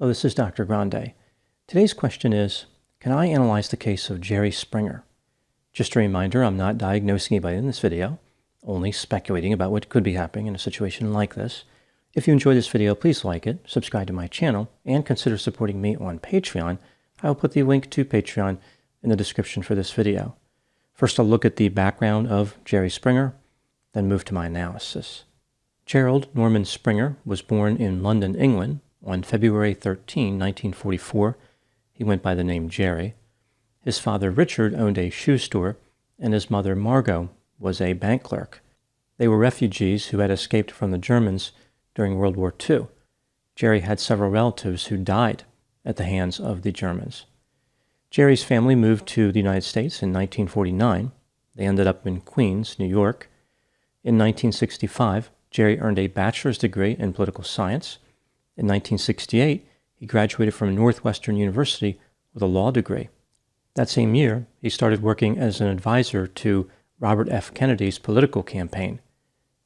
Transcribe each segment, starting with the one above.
Hello, this is Dr. Grande. Today's question is, can I analyze the case of Jerry Springer? Just a reminder, I'm not diagnosing anybody in this video, only speculating about what could be happening in a situation like this. If you enjoyed this video, please like it, subscribe to my channel, and consider supporting me on Patreon. I'll put the link to Patreon in the description for this video. First, I'll look at the background of Jerry Springer, then move to my analysis. Gerald Norman Springer was born in London, England, on February 13, 1944. He went by the name Jerry. His father, Richard, owned a shoe store, and his mother, Margot, was a bank clerk. They were refugees who had escaped from the Germans during World War II. Jerry had several relatives who died at the hands of the Germans. Jerry's family moved to the United States in 1949. They ended up in Queens, New York. In 1965, Jerry earned a bachelor's degree in political science. In 1968, he graduated from Northwestern University with a law degree. That same year, he started working as an advisor to Robert F. Kennedy's political campaign.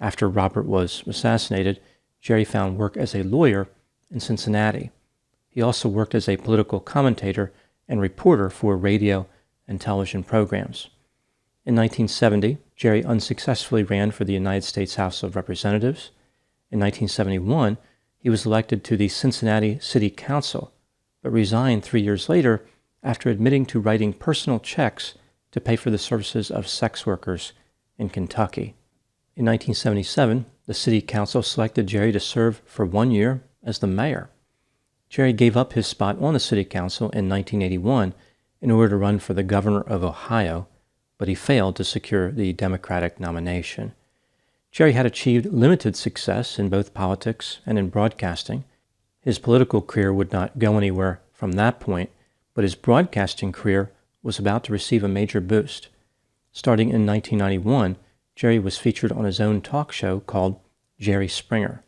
After Robert was assassinated, Jerry found work as a lawyer in Cincinnati. He also worked as a political commentator and reporter for radio and television programs. In 1970, Jerry unsuccessfully ran for the United States House of Representatives. In 1971, he was elected to the Cincinnati City Council, but resigned 3 years later after admitting to writing personal checks to pay for the services of sex workers in Kentucky. In 1977, the City Council selected Jerry to serve for 1 year as the mayor. Jerry gave up his spot on the City Council in 1981 in order to run for the governor of Ohio, but he failed to secure the Democratic nomination. Jerry had achieved limited success in both politics and in broadcasting. His political career would not go anywhere from that point, but his broadcasting career was about to receive a major boost. Starting in 1991, Jerry was featured on his own talk show called Jerry Springer.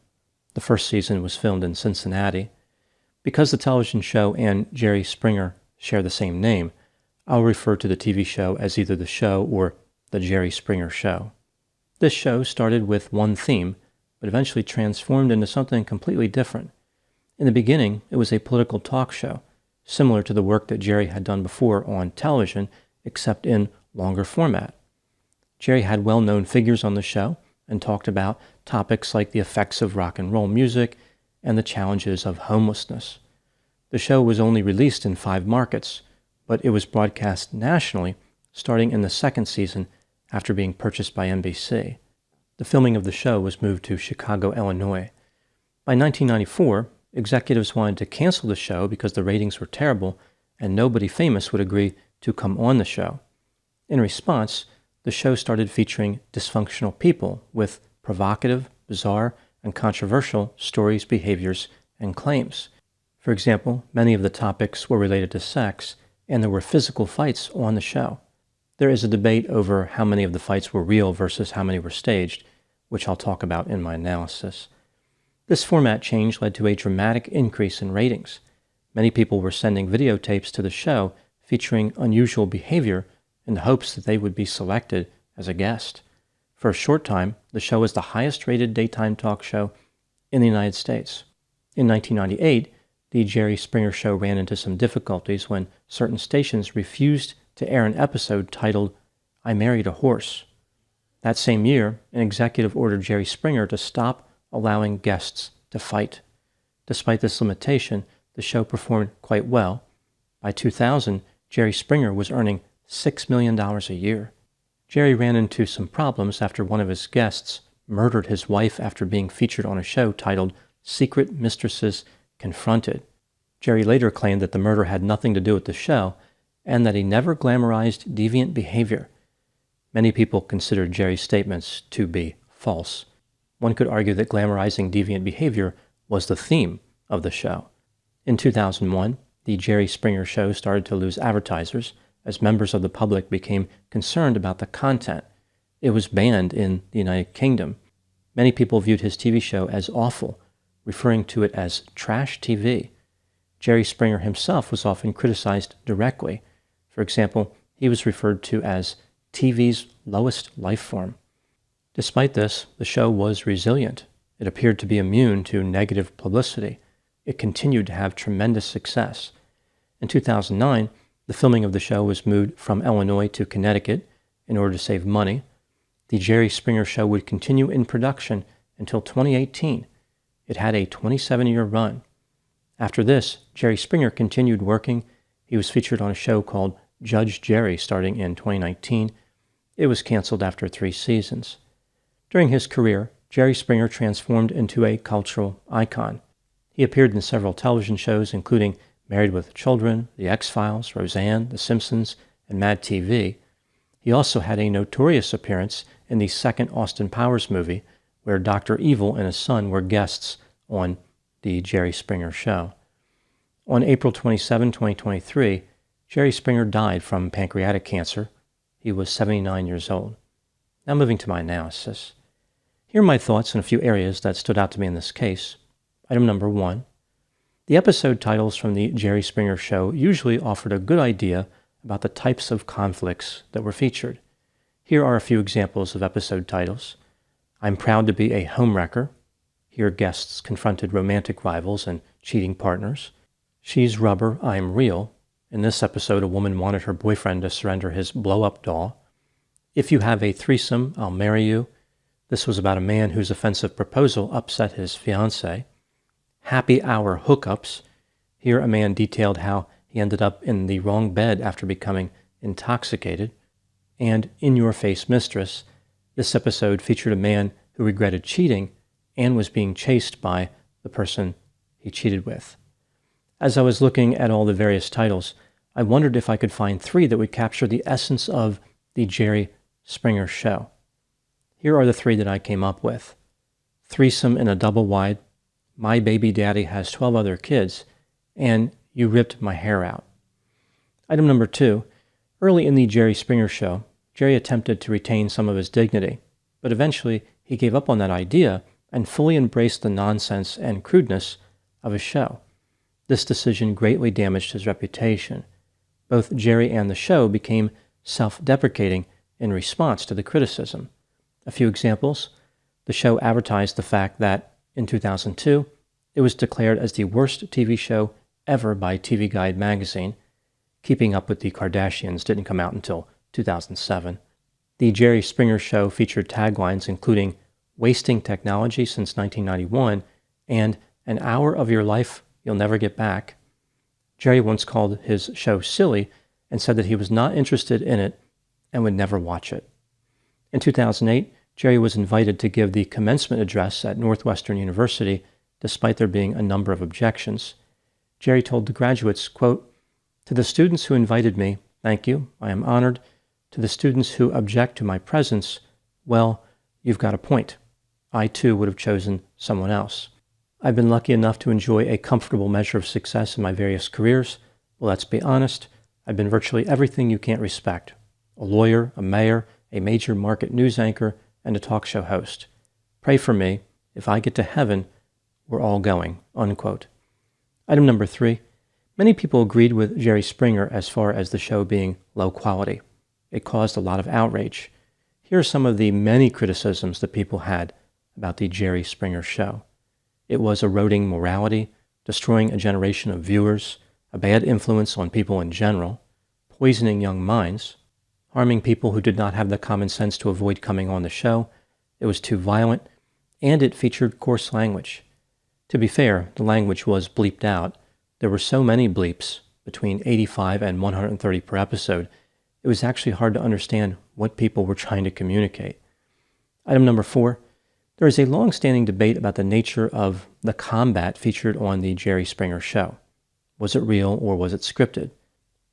The first season was filmed in Cincinnati. Because the television show and Jerry Springer share the same name, I'll refer to the TV show as either the show or the Jerry Springer Show. This show started with one theme, but eventually transformed into something completely different. In the beginning, it was a political talk show, similar to the work that Jerry had done before on television, except in longer format. Jerry had well-known figures on the show and talked about topics like the effects of rock and roll music and the challenges of homelessness. The show was only released in 5 markets, but it was broadcast nationally starting in the second season after being purchased by NBC. The filming of the show was moved to Chicago, Illinois. By 1994, executives wanted to cancel the show because the ratings were terrible and nobody famous would agree to come on the show. In response, the show started featuring dysfunctional people with provocative, bizarre, and controversial stories, behaviors, and claims. For example, many of the topics were related to sex, and there were physical fights on the show. There is a debate over how many of the fights were real versus how many were staged, which I'll talk about in my analysis. This format change led to a dramatic increase in ratings. Many people were sending videotapes to the show featuring unusual behavior in the hopes that they would be selected as a guest. For a short time, the show was the highest-rated daytime talk show in the United States. In 1998, the Jerry Springer Show ran into some difficulties when certain stations refused to air an episode titled, "I Married a Horse." That same year, an executive ordered Jerry Springer to stop allowing guests to fight. Despite this limitation, the show performed quite well. By 2000, Jerry Springer was earning $6 million a year. Jerry ran into some problems after one of his guests murdered his wife after being featured on a show titled Secret Mistresses Confronted. Jerry later claimed that the murder had nothing to do with the show and that he never glamorized deviant behavior. Many people considered Jerry's statements to be false. One could argue that glamorizing deviant behavior was the theme of the show. In 2001, the Jerry Springer Show started to lose advertisers as members of the public became concerned about the content. It was banned in the United Kingdom. Many people viewed his TV show as awful, referring to it as trash TV. Jerry Springer himself was often criticized directly. For example, he was referred to as TV's lowest life form. Despite this, the show was resilient. It appeared to be immune to negative publicity. it continued to have tremendous success. In 2009, the filming of the show was moved from Illinois to Connecticut in order to save money. The Jerry Springer Show would continue in production until 2018. It had a 27-year run. After this, Jerry Springer continued working. He was featured on a show called Judge Jerry starting in 2019. It was canceled after 3 seasons. During his career, Jerry Springer transformed into a cultural icon. He appeared in several television shows, including Married with Children, The X-Files, Roseanne, The Simpsons, and Mad TV. He also had a notorious appearance in the second Austin Powers movie, where Dr. Evil and his son were guests on the Jerry Springer Show. On April 27, 2023, Jerry Springer died from pancreatic cancer. He was 79 years old. Now moving to my analysis. Here are my thoughts on a few areas that stood out to me in this case. Item number 1. The episode titles from the Jerry Springer Show usually offered a good idea about the types of conflicts that were featured. Here are a few examples of episode titles. I'm Proud to Be a Homewrecker. Here guests confronted romantic rivals and cheating partners. She's Rubber, I'm Real. In this episode, a woman wanted her boyfriend to surrender his blow-up doll. If You Have a Threesome, I'll Marry You. This was about a man whose offensive proposal upset his fiancée. Happy Hour Hookups. Here a man detailed how he ended up in the wrong bed after becoming intoxicated. And In Your Face Mistress. This episode featured a man who regretted cheating and was being chased by the person he cheated with. As I was looking at all the various titles, I wondered if I could find 3 that would capture the essence of the Jerry Springer Show. Here are the 3 that I came up with. Threesome in a Double Wide, My Baby Daddy Has 12 Other Kids, and You Ripped My Hair Out. Item number 2. Early in the Jerry Springer Show, Jerry attempted to retain some of his dignity, but eventually he gave up on that idea and fully embraced the nonsense and crudeness of his show. This decision greatly damaged his reputation. Both Jerry and the show became self-deprecating in response to the criticism. A few examples. The show advertised the fact that, in 2002, it was declared as the worst TV show ever by TV Guide magazine. Keeping Up with the Kardashians didn't come out until 2007. The Jerry Springer Show featured taglines including Wasting Technology Since 1991 and An Hour of Your Life You'll Never Get Back. Jerry once called his show silly and said that he was not interested in it and would never watch it. In 2008, Jerry was invited to give the commencement address at Northwestern University, despite there being a number of objections. Jerry told the graduates, quote, "To the students who invited me, thank you, I am honored. To the students who object to my presence, well, you've got a point. I too would have chosen someone else. I've been lucky enough to enjoy a comfortable measure of success in my various careers. Well, let's be honest, I've been virtually everything you can't respect. A lawyer, a mayor, a major market news anchor, and a talk show host. Pray for me. If I get to heaven, we're all going," unquote. Item number 3. Many people agreed with Jerry Springer as far as the show being low quality. It caused a lot of outrage. Here are some of the many criticisms that people had about the Jerry Springer Show. It was eroding morality, destroying a generation of viewers, a bad influence on people in general, poisoning young minds, harming people who did not have the common sense to avoid coming on the show. It was too violent, and it featured coarse language. To be fair, the language was bleeped out. There were so many bleeps, between 85 and 130 per episode, it was actually hard to understand what people were trying to communicate. Item number 4. There is a long-standing debate about the nature of the combat featured on the Jerry Springer Show. Was it real or was it scripted?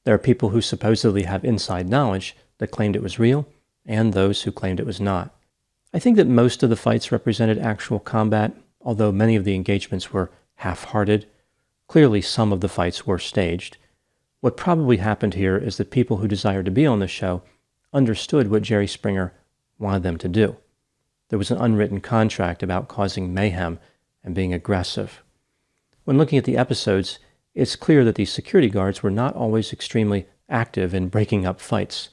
There are people who supposedly have inside knowledge that claimed it was real, and those who claimed it was not. I think that most of the fights represented actual combat, although many of the engagements were half-hearted. Clearly, some of the fights were staged. What probably happened here is that people who desired to be on the show understood what Jerry Springer wanted them to do. There was an unwritten contract about causing mayhem and being aggressive. When looking at the episodes, it's clear that the security guards were not always extremely active in breaking up fights.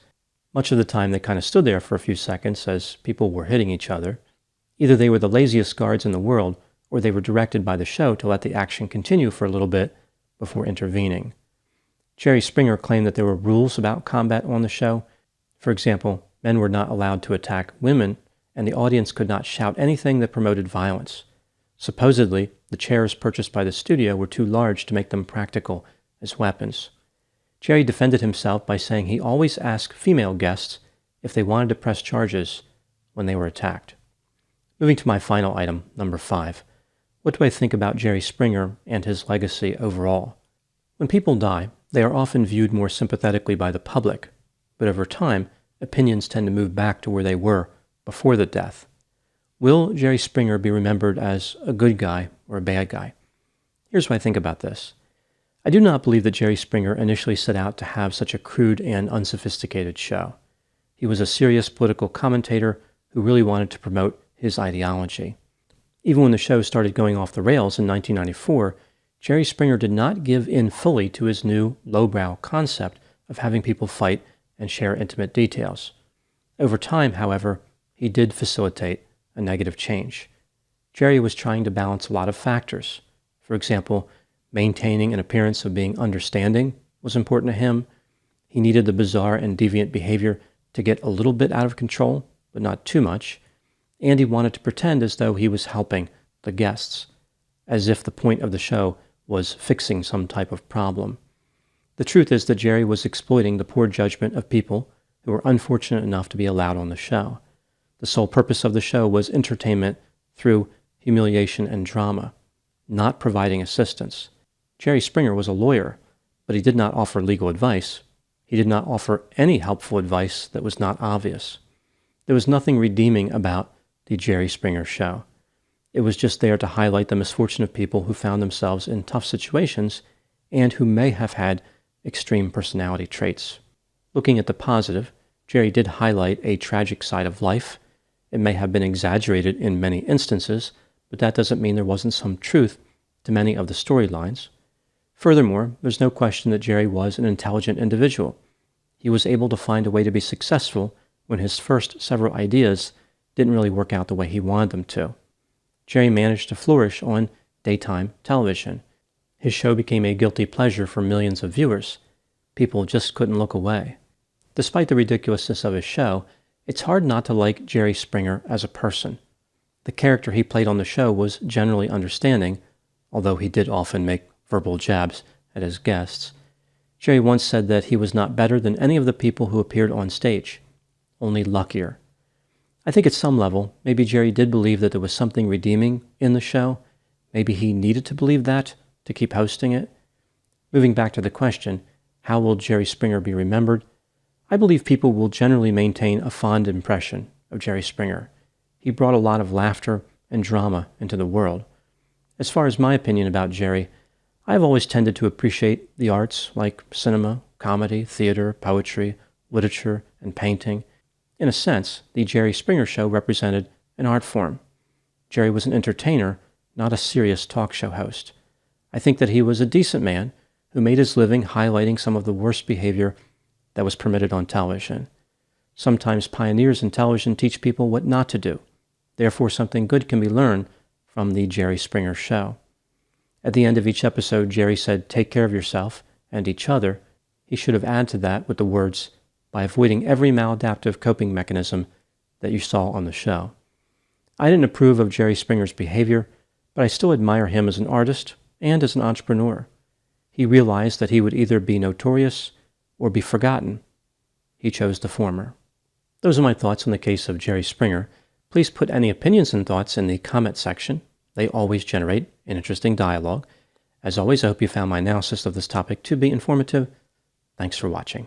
Much of the time they kind of stood there for a few seconds as people were hitting each other. Either they were the laziest guards in the world, or they were directed by the show to let the action continue for a little bit before intervening. Jerry Springer claimed that there were rules about combat on the show. For example, men were not allowed to attack women, and the audience could not shout anything that promoted violence. Supposedly, the chairs purchased by the studio were too large to make them practical as weapons. Jerry defended himself by saying he always asked female guests if they wanted to press charges when they were attacked. Moving to my final item, number 5. What do I think about Jerry Springer and his legacy overall? When people die, they are often viewed more sympathetically by the public, but over time, opinions tend to move back to where they were before the death. Will Jerry Springer be remembered as a good guy or a bad guy? Here's what I think about this. I do not believe that Jerry Springer initially set out to have such a crude and unsophisticated show. He was a serious political commentator who really wanted to promote his ideology. Even when the show started going off the rails in 1994, Jerry Springer did not give in fully to his new lowbrow concept of having people fight and share intimate details. Over time, however, he did facilitate a negative change. Jerry was trying to balance a lot of factors. For example, maintaining an appearance of being understanding was important to him. He needed the bizarre and deviant behavior to get a little bit out of control, but not too much. And he wanted to pretend as though he was helping the guests, as if the point of the show was fixing some type of problem. The truth is that Jerry was exploiting the poor judgment of people who were unfortunate enough to be allowed on the show. The sole purpose of the show was entertainment through humiliation and drama, not providing assistance. Jerry Springer was a lawyer, but he did not offer legal advice. He did not offer any helpful advice that was not obvious. There was nothing redeeming about the Jerry Springer show. It was just there to highlight the misfortune of people who found themselves in tough situations and who may have had extreme personality traits. Looking at the positive, Jerry did highlight a tragic side of life. It may have been exaggerated in many instances, but that doesn't mean there wasn't some truth to many of the storylines. Furthermore, there's no question that Jerry was an intelligent individual. He was able to find a way to be successful when his first several ideas didn't really work out the way he wanted them to. Jerry managed to flourish on daytime television. His show became a guilty pleasure for millions of viewers. People just couldn't look away. Despite the ridiculousness of his show, it's hard not to like Jerry Springer as a person. The character he played on the show was generally understanding, although he did often make verbal jabs at his guests. Jerry once said that he was not better than any of the people who appeared on stage, only luckier. I think at some level, maybe Jerry did believe that there was something redeeming in the show. Maybe he needed to believe that to keep hosting it. Moving back to the question, how will Jerry Springer be remembered? I believe people will generally maintain a fond impression of Jerry Springer. He brought a lot of laughter and drama into the world. As far as my opinion about Jerry, I've always tended to appreciate the arts like cinema, comedy, theater, poetry, literature, and painting. In a sense, the Jerry Springer Show represented an art form. Jerry was an entertainer, not a serious talk show host. I think that he was a decent man who made his living highlighting some of the worst behavior that was permitted on television. Sometimes pioneers in television teach people what not to do. Therefore, something good can be learned from the Jerry Springer Show. At the end of each episode, Jerry said, "Take care of yourself and each other." He should have added to that with the words, "by avoiding every maladaptive coping mechanism that you saw on the show." I didn't approve of Jerry Springer's behavior, but I still admire him as an artist and as an entrepreneur. He realized that he would either be notorious or be forgotten. He chose the former. Those are my thoughts on the case of Jerry Springer. Please put any opinions and thoughts in the comment section. They always generate an interesting dialogue. As always, I hope you found my analysis of this topic to be informative. Thanks for watching.